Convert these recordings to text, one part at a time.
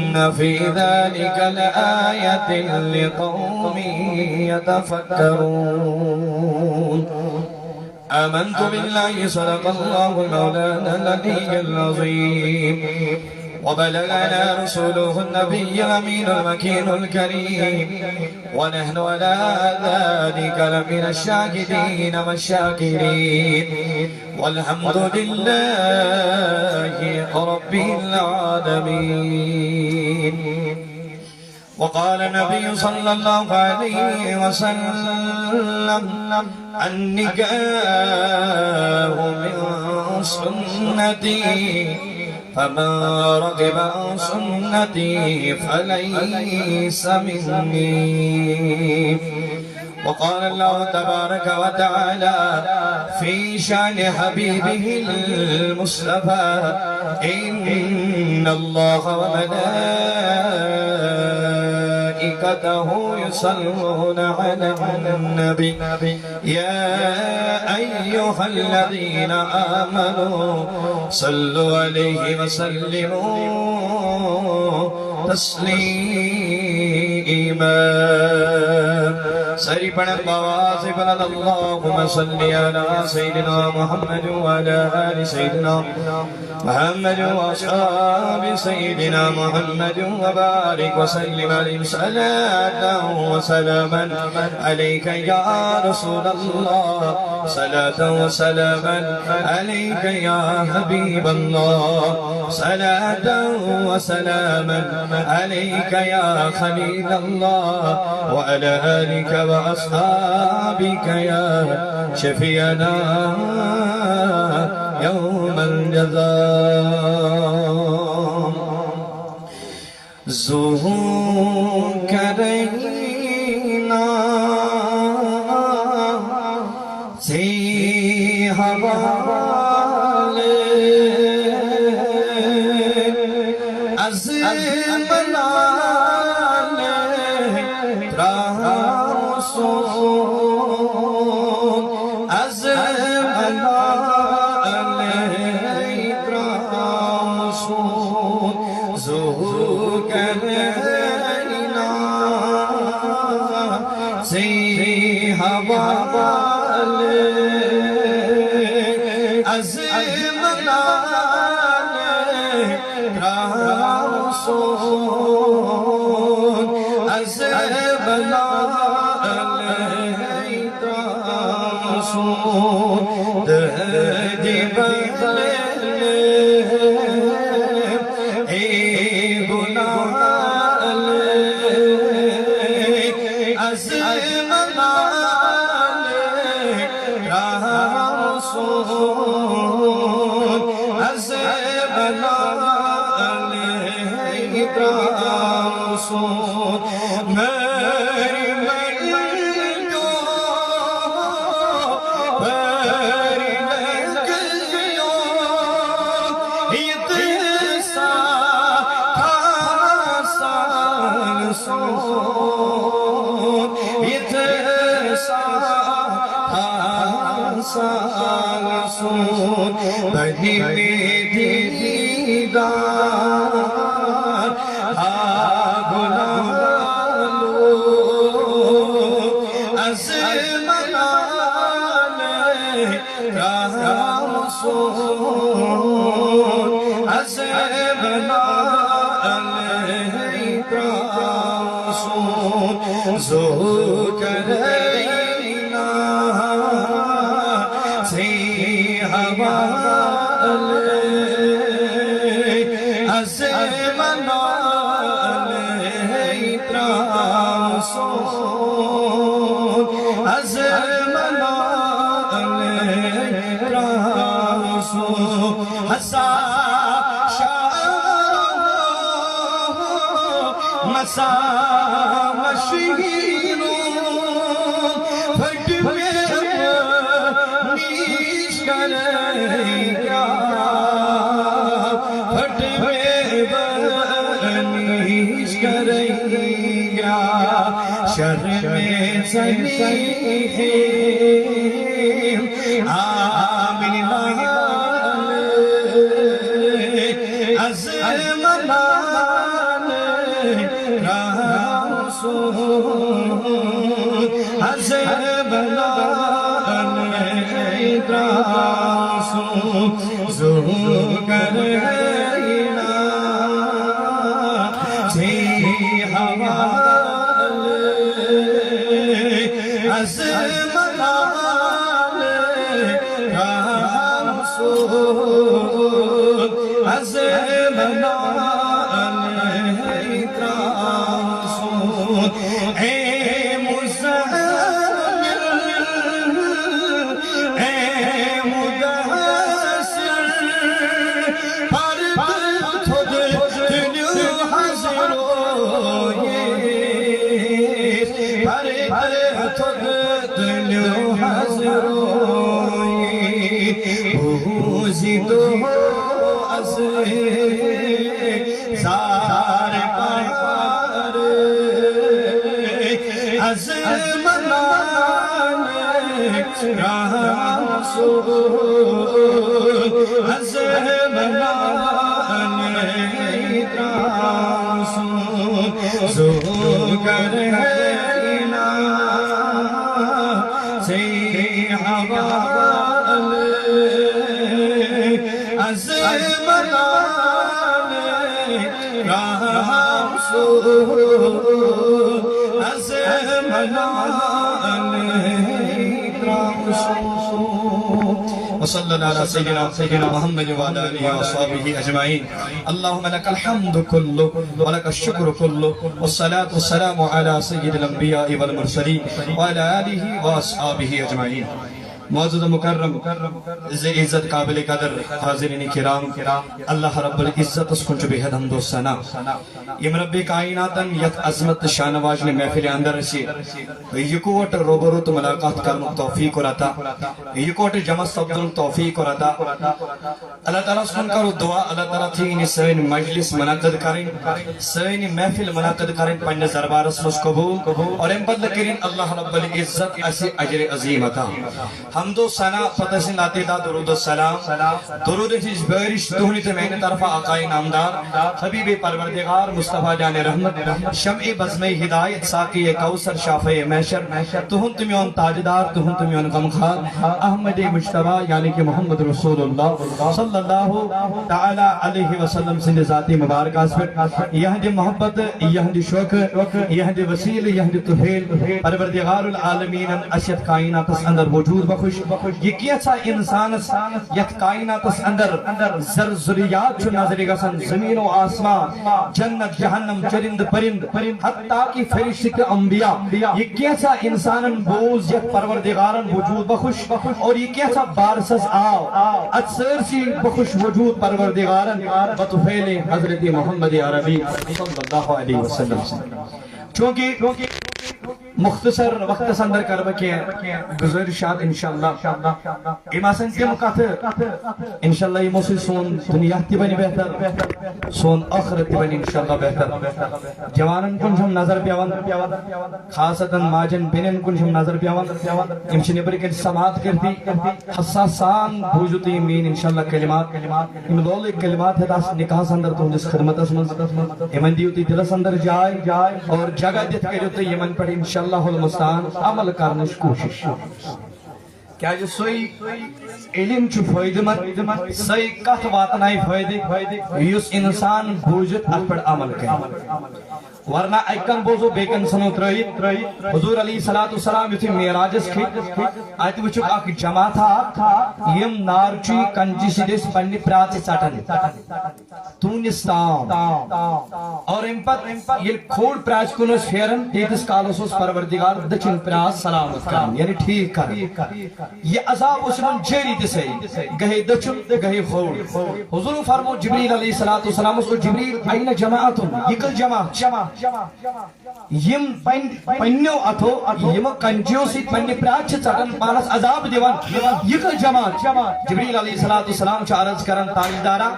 إن في ذلك لآية لقوم يتفكرون آمنت بالله صدق الله مولانا العلي العظيم وبلغنا رسوله النبي الأمين المكين الكريم ونحن على ذلك لمن الشاهدين والشاكرين والحمد لله رب العالمين. وقال النبي صلى الله عليه وسلم النكاح من سنتي فمن رغب عن سنتي فليس مني. وقال الله تبارك وتعالى في شأن حبيبه المصطفى إن الله وملائكته يصلون على النبي يا أيها الذين آمنوا صلوا عليه وسلموا تسليما. سری پڑھ آواز بلند اللہم صلی علی سیدنا محمد وعلى آل سیدنا محمد واصحاب سیدنا محمد وبارک وسلم علیہ صلاة وسلاما علیک یا رسول اللہ صلاة وسلاما علیک یا حبیب اللہ صلاة وسلاما علیک یا خلیل اللہ وعلى آلك وأصحابك يا شفيعنا يوم الجزاء. ذکرنا سے حوالے از وصلى على سيدنا محمد وعلى آله وصحبه أجمعين. اللهم لك الحمد كله ولك الشكر كله والصلاة والسلام على سيد الأنبياء والمرسلين وعلى آله وأصحابه أجمعين. معزز مکرم عزت قابل قدر حاضرین کرام اللہ رب العزت اس کنچ بہد حمد و ثنا یم رب کائناتن یت عظمت شان واجن محفل اندر رسی یکوٹ روبرو تو ملاقات کرن توفیق رتا یکوٹ جمع سبدن توفیق رتا اللہ تعالی سن کرو دعا اللہ تعالی تھی سین مجلس منعقد کریں سین محفل منعقد کریں پنج دربارس مس قبول اور ام بدل کریں اللہ رب العزت اسی اجر عظیم عطا حمد و ثنا فتح سے ناتے دا درود السلام درود اس بارش تہنی تے میں طرف آقائے نامدار حبیب پروردگار مصطفیٰ جان رحمت شمع بزم ہدایت ساقی کوثر شافع محشر تہن تمیون تاجدار تہن تمیون غمخوار احمد مجتبی یعنی کہ محمد رسول اللہ صلی اللہ تعالی علیہ وسلم سند ذاتی مبارکہ پر یہاں دی محبت یہاں دی شوق یہاں دی وسیل یہاں دی طفیل پروردگار العالمین اشیت کائنات اندر وجود بخش یہ کیسا انسان یت کائنات اندر ذریات چھ نظر گسن زمین و آسمان جنت جہنم چرند پرند حتیٰ کی فرشت انبیاء یہ کیسا انسان بوز یت پروردگارن وجود بخش اور یہ کیسا بارسس آو اکثر سی بخش وجود پروردگارن بطفیل حضرت محمد عربی صلی اللہ علیہ وسلم چونکہ مختصر وقت اندر کربہ کے گزارشات انشاءاللہ اماسن تم کت انشاءاللہ یہ موسی سون دنیا تی بنی بہتر سون آخرت تی بنی انشاءاللہ بہتر جوانن کنش ہم نظر پیوان خاصتا ماجن بینن کنش ہم نظر پیوان امشی نبر کے سماعت کرتی حساسان بوجوتی مین انشاءاللہ کلمات ام دول کلمات ہے تاس نکاح اندر تو جس خدمت اسمن امن دیوتی دلس اندر جائے اور جگہ دیت کرتے یمن پر انشاءاللہ اللہ المستعان عمل کرنش کوشش کیا جو سوئی علم چو فائدہ مت سوئی کت واتنائی فائدہ یس انسان بوجت ات پر عمل کرے ورنہ ایکن بوزو بیکن سنو ترائیت حضور علیہ السلام یوتی میراجس کی آیتی وچو اک جماعت تھا یم نارچی کنجی سیدس پنی پراتی ساٹھن تونستان اور امپت یہ کھوڑ پراچ کنوس فیرن تیتس کالوسوس پروردگار دچن پراس سلامت کرن یعنی ٹھیک کرن یہ عذاب اسمن جیری تسے گہے دچن گہے کھوڑ حضور فرمو جبریل علیہ السلام اس جبریل این جماعتن یکل جماعت یم پنیو اتھو یم کنجیو سی پنی پراچ چٹن پانس عذاب دیوان یکل جماعت جبریل علیہ السلام چھ عرض کرن تاجدارا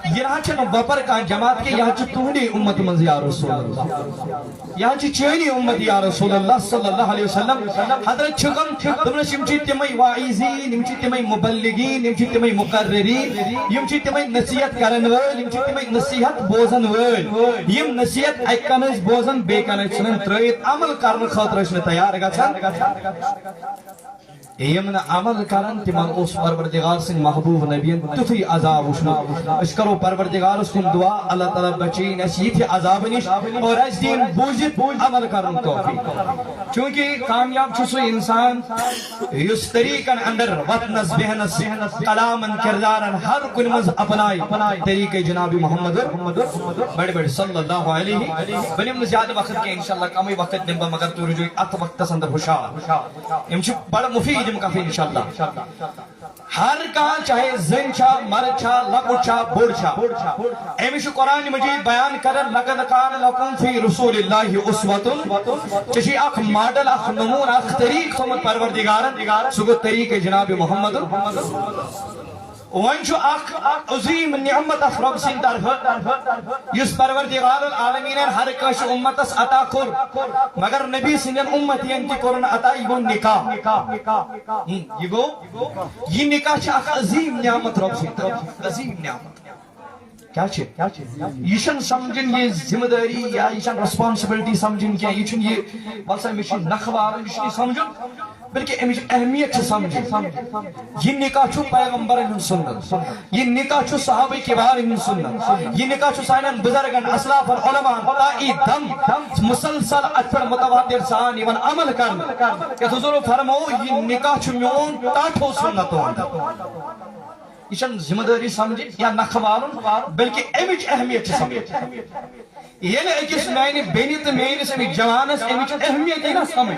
یہاں چھ وپر کا جماعت کے یہاں چھ تہنی امت منز یا رسول اللہ یہاں چھ چینی امت یا رسول اللہ صلی اللہ علیہ وسلم حضرت چھکم تمہیں شمچی تمہیں واعظین نمچی تمہیں مبلغین نمچی تمہیں مقررین نمچی تمہیں نصیحت کرن ول نمچی تمہیں نصیحت بوزن ول یم نصیحت ایکن کن بوزن بے کن ثن ترت عمل کرنے خاطر تیار گژھان یم نا عمل کران تمن اس پروردگار سن محبوب نبین تیتھے عذاب وچھمت اس کرو پروردگارس کن دعا اللہ تعالی بچین اس یہ عذاب نش اور اس دین بوزت عمل کرن توفیق چونکہ کامیاب چھ سو انسان یس طریقن اندر وطنس بہنس کلامن کردارن ہر کن مز اپنائی طریقہ جناب محمد بڑے صلی اللہ علیہ بنم زیادہ وقت کے انشاءاللہ کمی وقت دم مگر تو رجوع ات وقت اندر ہوشیار یم چھ بڑا مفید کافی انشاءاللہ ہر کان چاہے زن چھا مرد چھا لکٹ چھا بوڑ چھا امیش قرآن مجید بیان کرن لقد کان لکم فی رسول اللہ اسوۃ چشی اخ ماڈل اخ نمون اخ طریق تھومت پروردگارن سگو طریق جناب محمد وانچو اخ عظیم نعمت اخ رب سن طرف یس پروردگار العالمین ہر کش امتس عطا کر مگر نبی سنن امتین کی کرن عطا یہ نکاح یہ گو یہ نکاح چھ اخ عظیم نعمت رب سن طرف عظیم نعمت کیا چھ یہ چھن سمجھن یہ ذمہ داری یا یہ چھن ریسپانسبلٹی سمجھن کیا یہ چھن یہ بلسا میں چھن نخوار یہ چھن سمجھن بلکہ امیش اہمیت چھ سمجھن یہ نکاح چھو پیغمبر ہن سنت یہ نکاح چھو صحابہ کبار ہن سنت یہ نکاح چھو سائنن بزرگن اسلاف العلماء تائی دم مسلسل اتپر متواتر سان ایون عمل کرن کہ حضور فرمو یہ نکاح چھو میون تاٹھو سنت یہ چھن ذمہ داری سمجھ یا نخوارن بلکہ امیش اہمیت چھ سمجھ یہ اکس میانہ بینی تو میانس امیک جوانس امیچ اہمیت نا سمجھ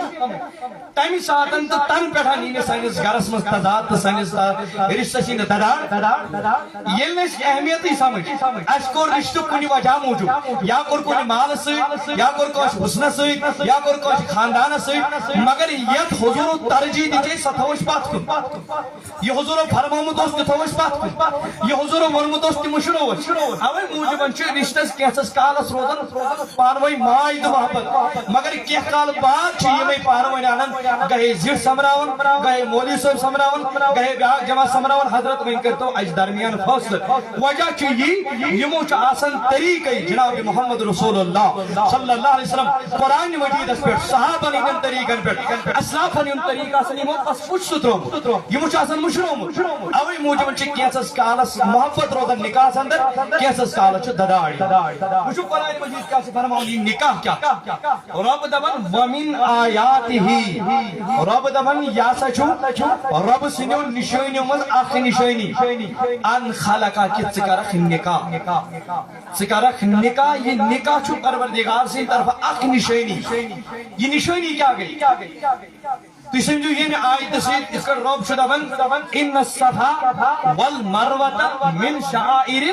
تمہ ساتن تو تن پہ نی سانس گرس مز تضاد تو سانس رشتہ چھ ددار یل نس اہمیت سمجھ اس کور رشتہ کن وجہ موجود یا کور کن مال ست یا کور کوش حسن ست یا کور کوش خاندان ست مگر یت حضور ترجیح دیجیے سہ تھوش پت کن یہ حضور فرمومت اس تھوش پت کن یہ حضور ورمت اس مشروع اوے موجود چھ رشتس کیسس کالس روزان پانوئی مائی تو محبت مگر کیا کال بعد چھ یہ پانوئی انن گئے زیر سمراون گئے مولی صاحب سمراون گئے بیاق جمع سمراون حضرت وین کرتو اج درمیان فاصل وجہ چھ یہ مو چھ آسن طریقہ جناب محمد رسول اللہ صلی اللہ علیہ وسلم قرآن مجید اس پر صحابہ نے ان طریقن پر اسلاف نے ان طریقہ سے مو پس پوچھ سترو یہ مو چھ آسن مشروم اوی موجب چھ کیسس کالس محبت روزن نکاح اندر کیسس کالس چھ دداڑی وچھ قرآن مجید کیا فرماؤں یہ نکاح کیا رب دبن ومن آیاتہی رب دبن یا سچو رب سنو نشانی من اخ نشانی ان خلقا کی ذکرخ نکاح ذکرخ نکاح یہ نکاح چھو پروردگار سے طرف اخ نشانی یہ نشانی کیا گئی تو سمجھو یہ آیت سے اس کا رب شدہ بن ان الصفا والمروہ من شعائر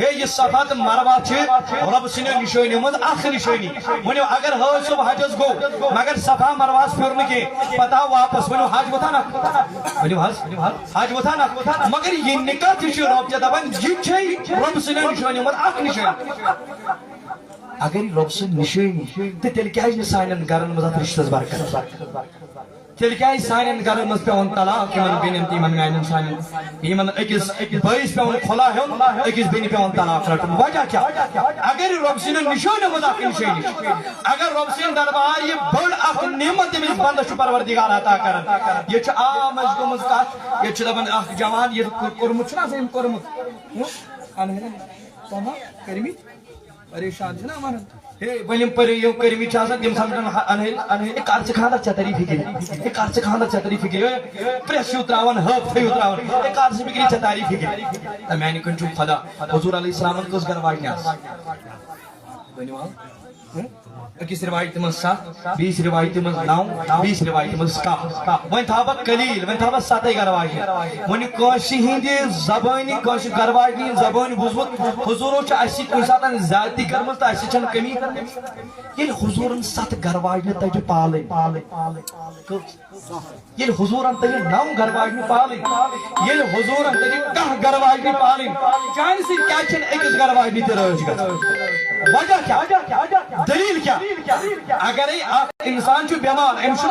ہے یہ صفا تو مروہ چھے رب سنو نشانی مد آخر نشانی ونیو اگر ہو صبح حجز گو مگر صفا مروہ پھرنے کے پتا واپس ونیو حج بتانا ونیو حج بتانا مگر یہ نکاح تیشی رب شدہ بن یہ چھے رب سنو نشانی مد آخر نشانی اگر رب سنو نشانی تو تیل کیا ہے سائنن گرن مزاد رشتہ برکت تیل کیا سانن گرن مز پیون طلاق یمن بینن تیمن میانن سانن یمن اکس بائیس پیون کھلا ہے اکس بینی پیون طلاق رٹن وجہ کیا اگر رب سن نشان مذاق نشانی اگر رب سن دربار یہ بڑ اخ نعمت تمس بندہ چھ پروردگار عطا کرن یہ چھ عام از گمز کات یہ چھ دبن اخ جوان یہ کرمت چھنا سیم کرمت ان ہے تمام کرمی پریشان چھنا مان ہے ولیم پر یو کرمی چھ آسان تم سمجھن انہل کار سے خاندر چھ طریف گئی کار سے خاندر چھ طریف گئی پریس یو تراون ہب تھیو تراون کار سے بگری چھ تعریف گئی میں نے کن چھ خدا حضور علیہ السلام کس گھر واج نیاس بنیو اکس روایت من 7 20 روایت من 9 20 روایت من 10 ون تھا قلیل ون تھا 7 گرواج ون کوشی ہندی زبانی کوشی گرواجی زبان بوزمت حضور چھ اسی کن ساتن ذاتی کرمت اسی چھن کمی یہ حضورن 7 گرواج نے تج پالے یہ حضورن تج 9 گرواج نے پالے یہ حضورن تج 10 گرواج نے پالے جان سے کیا چھن ایکس گرواج نے تروج گا وجہ کیا دلیل کیا اگر انسان جو بیمار امشن